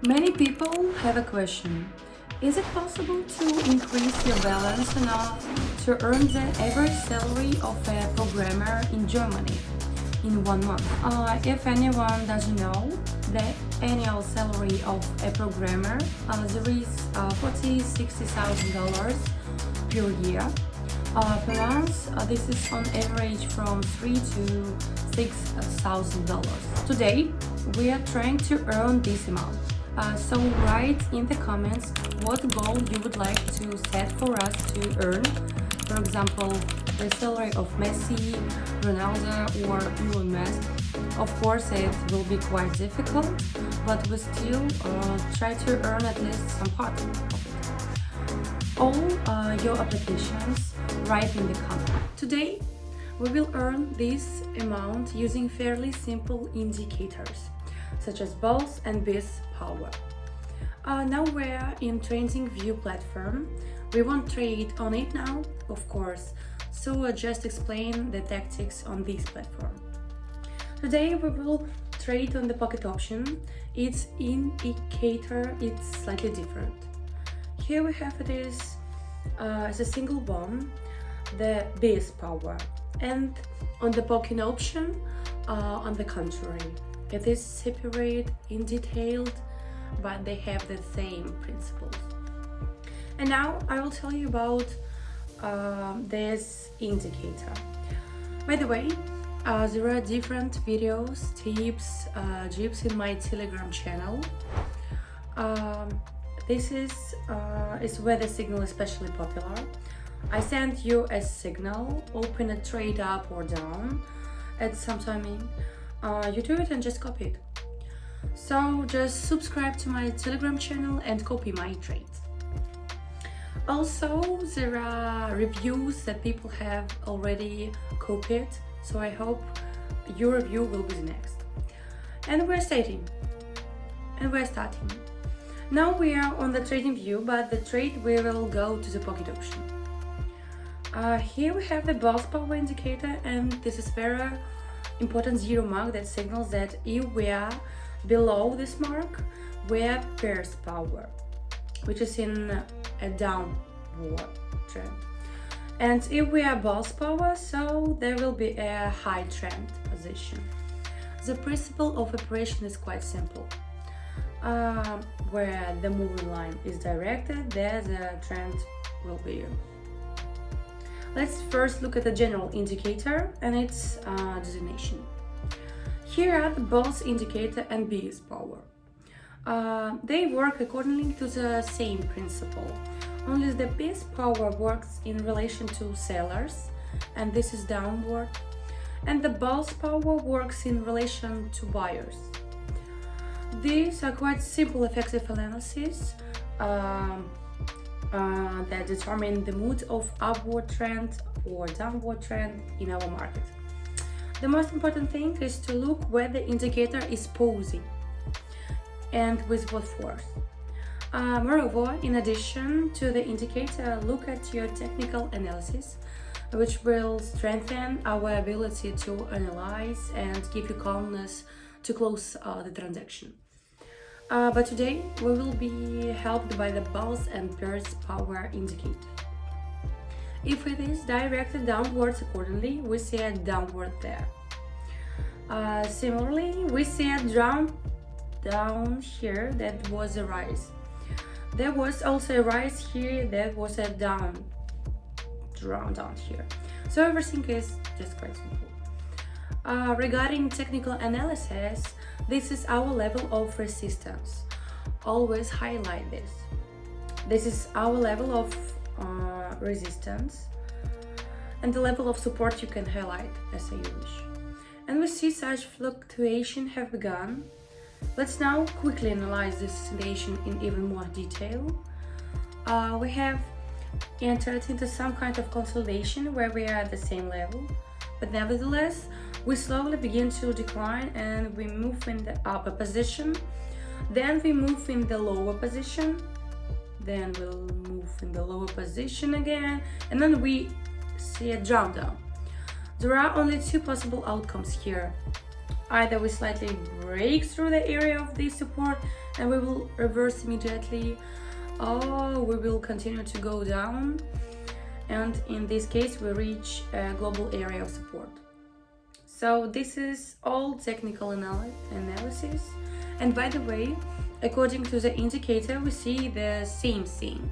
Many people have a question. Is it possible to increase your balance enough to earn the average salary of a programmer in Germany in 1 month? If anyone doesn't know, the annual salary of a programmer there is $40,000-$60,000 per year. Per month, this is on average from $3,000 to $6,000. Today, we are trying to earn this amount. So write in the comments what goal you would like to set for us to earn. For example, the salary of Messi, Ronaldo or Elon Musk. Of course, it will be quite difficult, but we still try to earn at least some part of it. All your applications write in the comment. Today, we will earn this amount using fairly simple indicators, such as balls and base power. Now we're in TradingView platform. We won't trade on it now, of course, so I'll just explain the tactics on this platform. Today we will trade on the Pocketoption. Its indicator is slightly different. Here we have it is as a single bond, the base power, and on the Pocketoption, on the contrary. It is separate in detailed, but they have the same principles. And now I will tell you about this indicator. By the way, there are different videos, tips, tips in my Telegram channel. This is where the signal is especially popular. I send you a signal, open a trade up or down at some timing. You do it and just copy it. So just subscribe to my Telegram channel and copy my trades. Also, there are reviews that people have already copied, so I hope your review will be the next. And we're starting. Now we are on the TradingView, but the trade we will go to the Pocketoption. Here we have the balls power indicator, and this is very important zero mark that signals that if we are below this mark, we have pairs power, which is in a downward trend. And if we are balls power, so there will be a high trend position. The principle of operation is quite simple. Where the moving line is directed, there the trend will be. Let's first look at the general indicator and its designation. Here are the balls indicator and base power. They work accordingly to the same principle, only the base power works in relation to sellers, and this is downward, and the balls power works in relation to buyers. These are quite simple effective analysis that determine the mood of upward trend or downward trend in our market. The most important thing is to look where the indicator is posing and with what force. Moreover, in addition to the indicator, look at your technical analysis, which will strengthen our ability to analyze and give you calmness to close the transaction. But today we will be helped by the balls and pairs power indicator. If it is directed downwards accordingly, we see a downward there. Similarly, we see a down here, that was a rise. There was also a rise here, that was a down here. So everything is just quite simple. Regarding technical analysis, this is our level of resistance. Always highlight this. This is our level of resistance, and the level of support you can highlight as you wish. And we see such fluctuation have begun. Let's now quickly analyze this situation in even more detail. We have entered into some kind of consolidation where we are at the same level, but nevertheless we slowly begin to decline and we move in the upper position, then we move in the lower position, then we'll move in the lower position again, and then we see a jump down. There are only two possible outcomes here. Either we slightly break through the area of this support and we will reverse immediately, or we will continue to go down, and in this case we reach a global area of support. So this is all technical analysis. And by the way, according to the indicator, we see the same thing.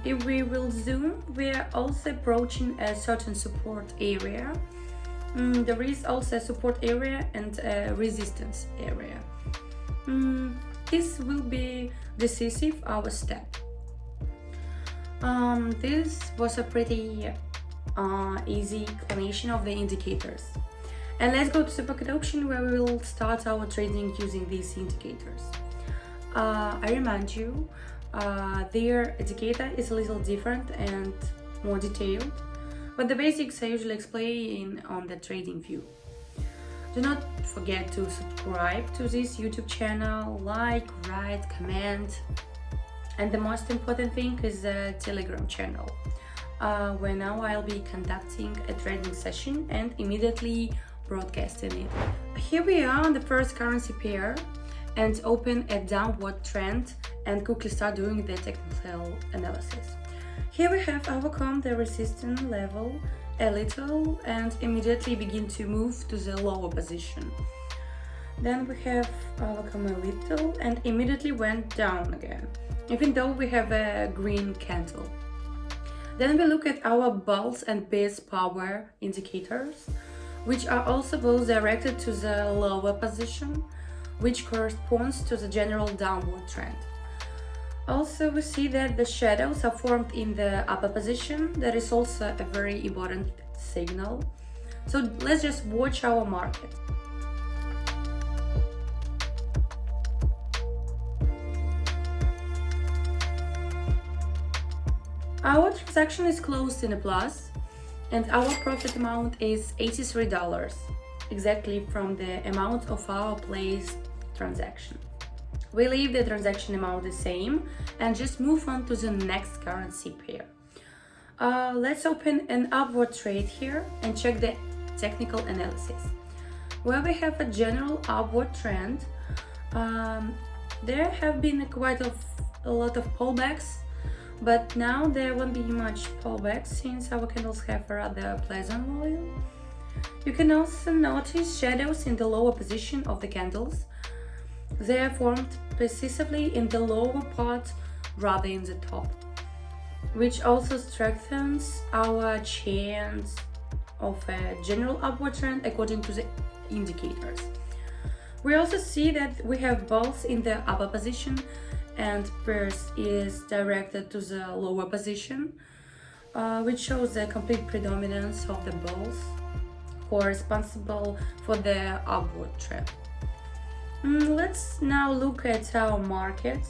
If we will zoom, we are also approaching a certain support area. There is also a support area and a resistance area. This will be decisive our step. This was a pretty easy explanation of the indicators. And let's go to the Pocketoption, where we will start our trading using these indicators. I remind you, their indicator is a little different and more detailed, but the basics I usually explain on the trading view. Do not forget to subscribe to this YouTube channel, like, write, comment, and the most important thing is the Telegram channel, where now I'll be conducting a trading session and immediately broadcasting it. Here we are on the first currency pair and open a downward trend and quickly start doing the technical analysis. Here we have overcome the resistance level a little and immediately begin to move to the lower position. Then we have overcome a little and immediately went down again, even though we have a green candle. Then we look at our bulls and bears power indicators, which are also both directed to the lower position, which corresponds to the general downward trend. Also, we see that the shadows are formed in the upper position. That is also a very important signal. So let's just watch our market. Our transaction is closed in a plus, and our profit amount is $83, exactly from the amount of our placed transaction. We leave the transaction amount the same and just move on to the next currency pair. Let's open an upward trade here and check the technical analysis. Where we have a general upward trend, there have been quite a lot of pullbacks, but now there won't be much pullbacks since our candles have a rather pleasant volume. You can also notice shadows in the lower position of the candles. They are formed precisely in the lower part rather in the top, which also strengthens our chance of a general upward trend according to the indicators. We also see that we have bulls in the upper position and pairs is directed to the lower position, which shows the complete predominance of the bulls who are responsible for the upward trend. Let's now look at our market.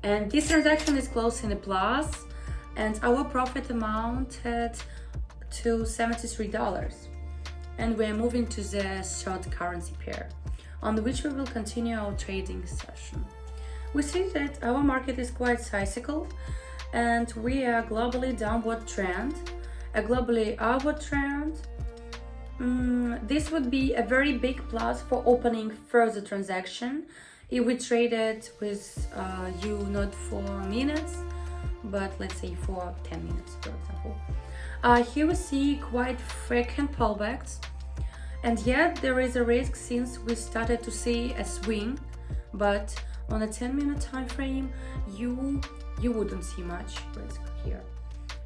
And this transaction is closed in a plus, and our profit amounted to $73. And we're moving to the third currency pair, on which we will continue our trading session. We see that our market is quite cyclical, and we are globally downward trend, a globally upward trend. This would be a very big plus for opening further transaction if we traded with you not for minutes, but let's say for 10 minutes, for example. Here we see quite frequent pullbacks, and yet there is a risk since we started to see a swing, but on a 10-minute time frame, you wouldn't see much risk here.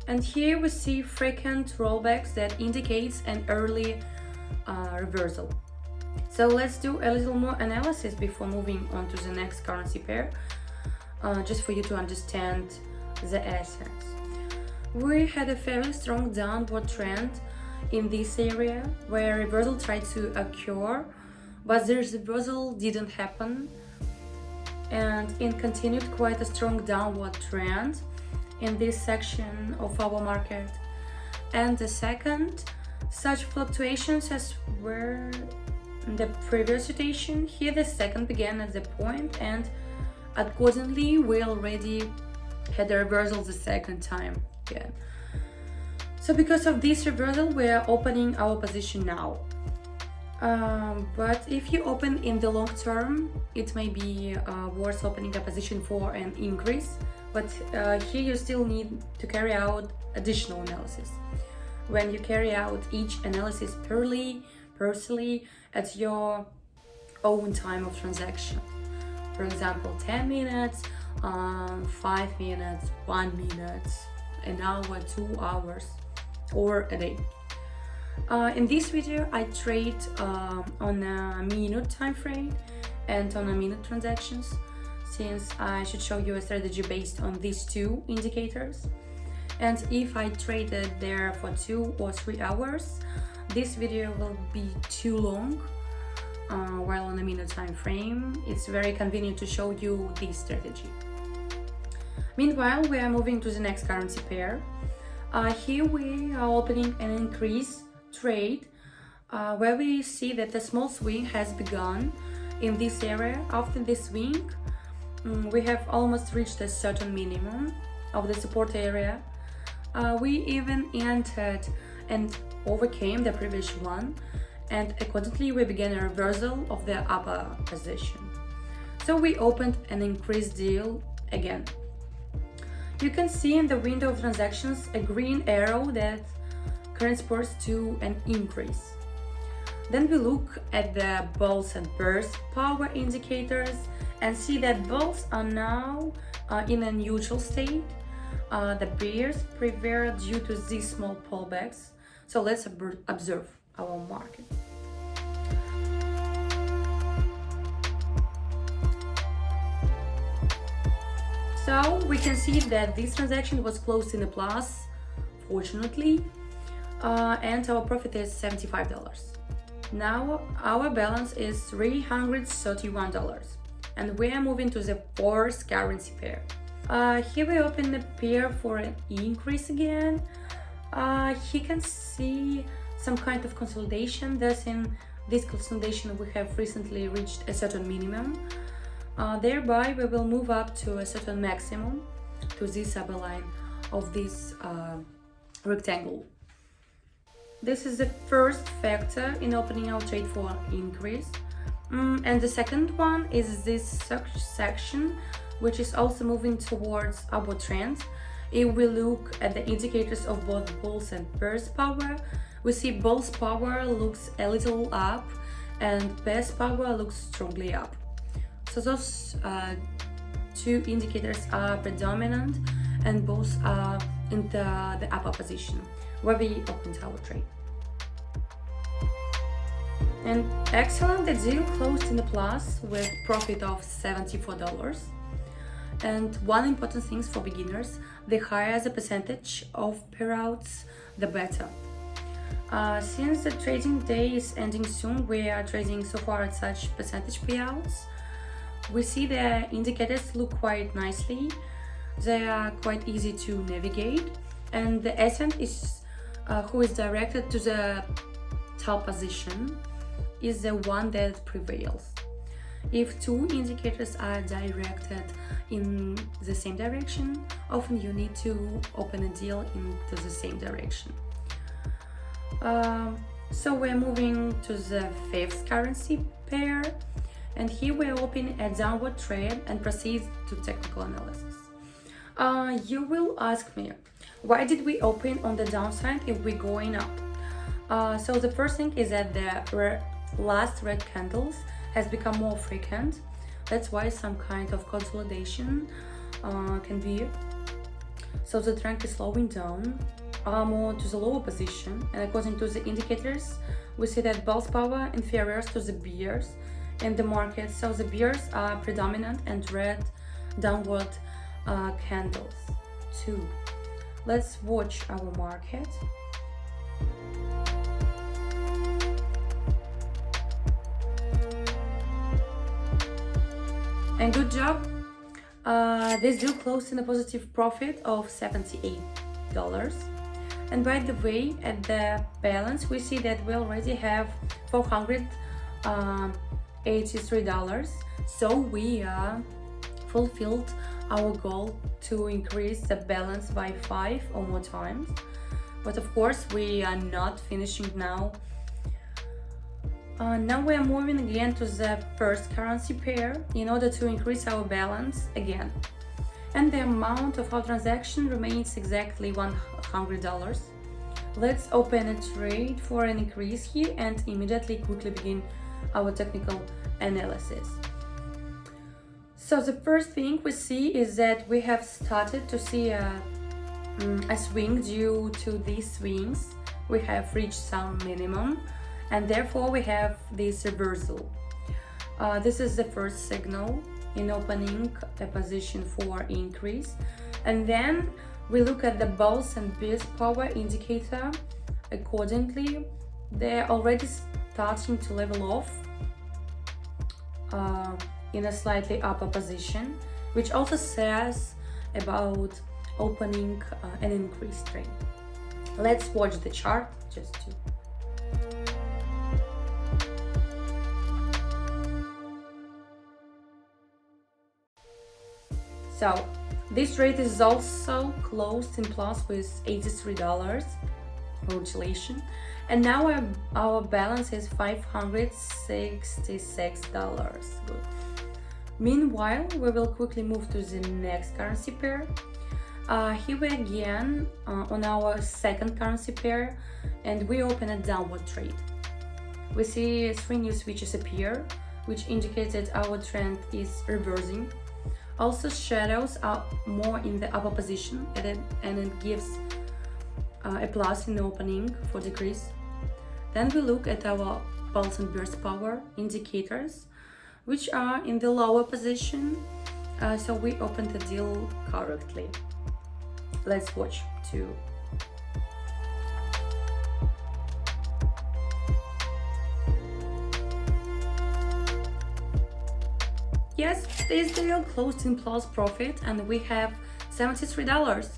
And here we see frequent rollbacks that indicates an early reversal. So let's do a little more analysis before moving on to the next currency pair, just for you to understand the essence. We had a fairly strong downward trend in this area where reversal tried to occur, but the reversal didn't happen, and it continued quite a strong downward trend in this section of our market. And the second, such fluctuations as were in the previous rotation, here the second began at the point, and accordingly we already had a reversal the second time again. So because of this reversal, we are opening our position now. But if you open in the long term, it may be worth opening a position for an increase. But here you still need to carry out additional analysis. When you carry out each analysis personally at your own time of transaction. For example, 10 minutes, 5 minutes, 1 minute, an hour, 2 hours, or a day. In this video, I trade on a minute time frame and on a minute transactions, since I should show you a strategy based on these two indicators. And if I traded there for 2 or 3 hours, this video will be too long. While on a minute time frame, it's very convenient to show you this strategy. Meanwhile, we are moving to the next currency pair. Here we are opening an increase trade where we see that the small swing has begun in this area. After this swing, we have almost reached a certain minimum of the support area. We even entered and overcame the previous one, and accordingly we began a reversal of the upper position. So we opened an increased deal again. You can see in the window of transactions a green arrow that corresponds to an increase. Then we look at the bulls and bears power indicators and see that bulls are now in a neutral state. The bears prevail due to these small pullbacks. So let's observe our market. So we can see that this transaction was closed in a plus, fortunately, and our profit is $75. Now our balance is $331, and we are moving to the fourth currency pair. Here we open the pair for an increase again. He can see some kind of consolidation. Thus, in this consolidation, we have recently reached a certain minimum. Thereby, we will move up to a certain maximum, to this upper line of this rectangle. This is the first factor in opening our trade for increase. And the second one is this section, which is also moving towards upward trend. If we look at the indicators of both bulls and bears power, we see bulls power looks a little up and bears power looks strongly up. So those two indicators are predominant and both are in the upper position where we opened our trade. And excellent, the deal closed in the plus with profit of $74. And one important thing for beginners, the higher the percentage of payouts, the better. Since the trading day is ending soon, we are trading so far at such percentage payouts. We see the indicators look quite nicely. They are quite easy to navigate, and the ascent is who is directed to the top position is the one that prevails. If two indicators are directed in the same direction, often you need to open a deal into the same direction. So we're moving to the fifth currency pair, and here we're opening a downward trend and proceed to technical analysis. You will ask me, why did we open on the downside if we're going up? So the first thing is that the last red candles has become more frequent. That's why some kind of consolidation can be. So the trend is slowing down more to the lower position, and according to the indicators, we see that bulls power inferior to the bears in the market. So the bears are predominant and red downward candles too. Let's watch our market. And good job. This deal closed in a positive profit of $78. And by the way, at the balance, we see that we already have $483. So we fulfilled our goal to increase the balance by 5 or more times. But of course, we are not finishing now. Now we are moving again to the first currency pair in order to increase our balance again. And the amount of our transaction remains exactly $100. Let's open a trade for an increase here and immediately quickly begin our technical analysis. So the first thing we see is that we have started to see a swing. Due to these swings, we have reached some minimum, and therefore we have this reversal. This is the first signal in opening a position for increase, and then we look at the bulls and bears power indicator. Accordingly, they're already starting to level off in a slightly upper position, which also says about opening an increase trend. Let's watch the chart just to So this trade is also closed in plus with $83. Congratulations. And now our balance is $566. Good. Meanwhile, we will quickly move to the next currency pair. Here we again on our second currency pair, and we open a downward trade. We see 3 new switches appear, which indicates that our trend is reversing. Also, shadows are more in the upper position, and it gives a plus in the opening for decrease. Then we look at our pulse and burst power indicators, which are in the lower position, so we opened the deal correctly. Let's watch too. Yes, this deal closed in plus profit, and we have $73.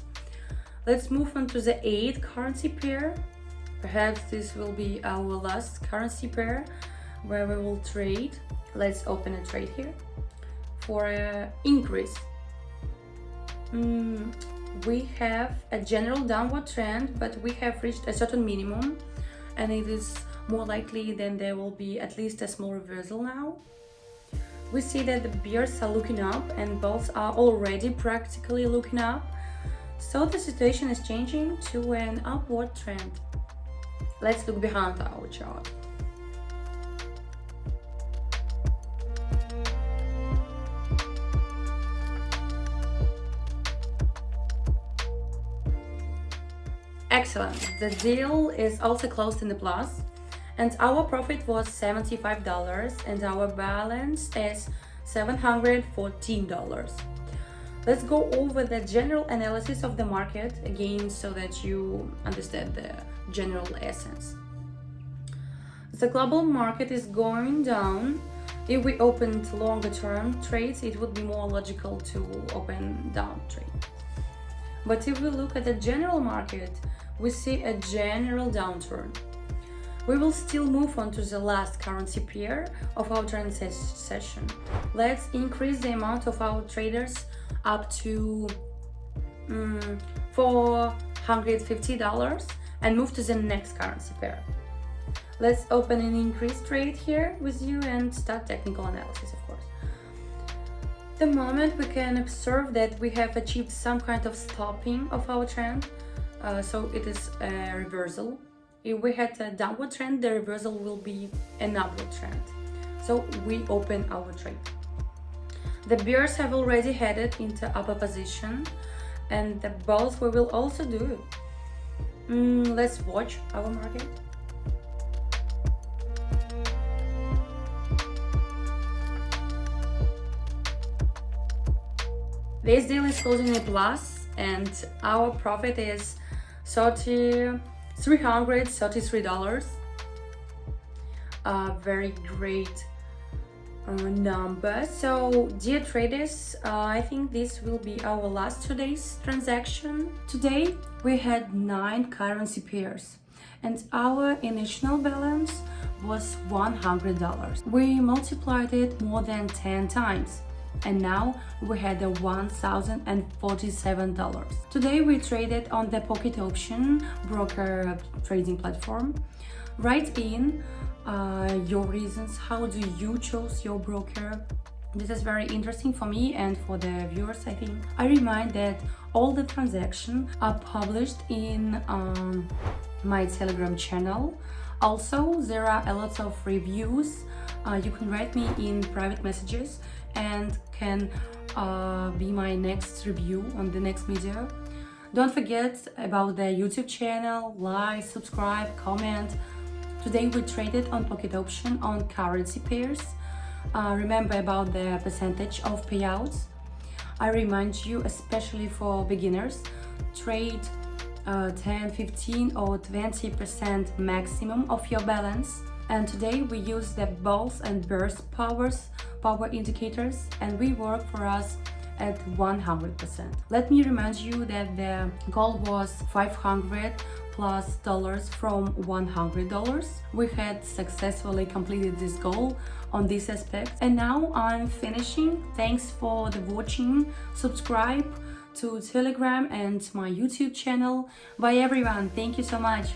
Let's move on to the 8th currency pair. Perhaps this will be our last currency pair where we will trade. Let's open a trade here for an increase. We have a general downward trend, but we have reached a certain minimum, and it is more likely that there will be at least a small reversal now. We see that the bears are looking up and bulls are already practically looking up, so the situation is changing to an upward trend. Let's look behind our chart. Excellent. The deal is also closed in the plus, and our profit was $75 and our balance is $714. Let's go over the general analysis of the market again so that you understand the general essence. The global market is going down. If we opened longer term trades, it would be more logical to open down trade. But if we look at the general market, we see a general downturn. We will still move on to the last currency pair of our trend session. Let's increase the amount of our traders up to $450 and move to the next currency pair. Let's open an increase trade here with you and start technical analysis, of course. The moment we can observe that we have achieved some kind of stopping of our trend, so it is a reversal. If we had a downward trend, the reversal will be an upward trend. So we open our trade. The bears have already headed into upper position, and the bulls we will also do. Let's watch our market. This deal is closing a plus, and our profit is $333. Very great number. So, dear traders, I think this will be our last today's transaction. Today we had 9 currency pairs, and our initial balance was $100. We multiplied it more than 10 times. and now we had a $1,047. Today we traded on the Pocketoption broker trading platform. Write in your reasons. How do you choose your broker? This is very interesting for me and for the viewers, I think. I remind that all the transactions are published in my Telegram channel. Also, there are a lot of reviews. You can write me in private messages and can be my next review on the next video. Don't forget about the YouTube channel, like, subscribe, comment. Today we traded on Pocketoption on currency pairs. Remember about the percentage of payouts. I remind you, especially for beginners, trade 10, 15 or 20% maximum of your balance. And today we use the bulls and bears power indicators, and we work for us at 100%. Let me remind you that the goal was $500 plus from $100. We had successfully completed this goal on this aspect, and now I'm finishing. Thanks for the watching. Subscribe to Telegram and my YouTube channel. Bye everyone, thank you so much.